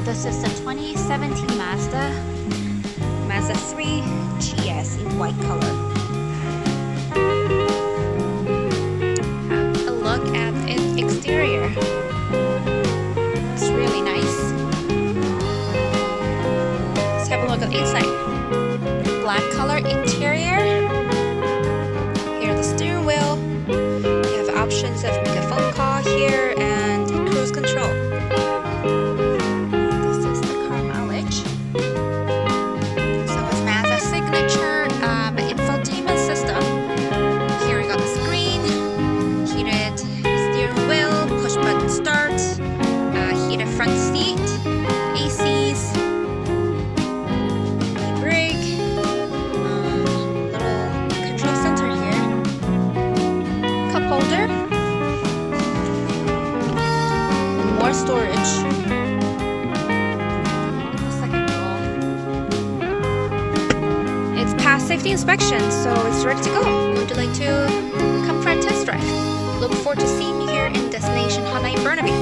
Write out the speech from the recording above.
this is the 2017 Mazda 3 GS in white color. Have a look at its exterior. It's really nice. Let's have a look at the inside. Black color interior. Here the steering wheel. You have options of make a phone call here and cruise control. Front seat, ACs, brake, little control center here, cup holder, and more storage. The second row. It's passed safety inspection, so it's ready to go. Would you like to come for a test drive? Look forward to seeing you here in Destination Hot 9 Burnaby.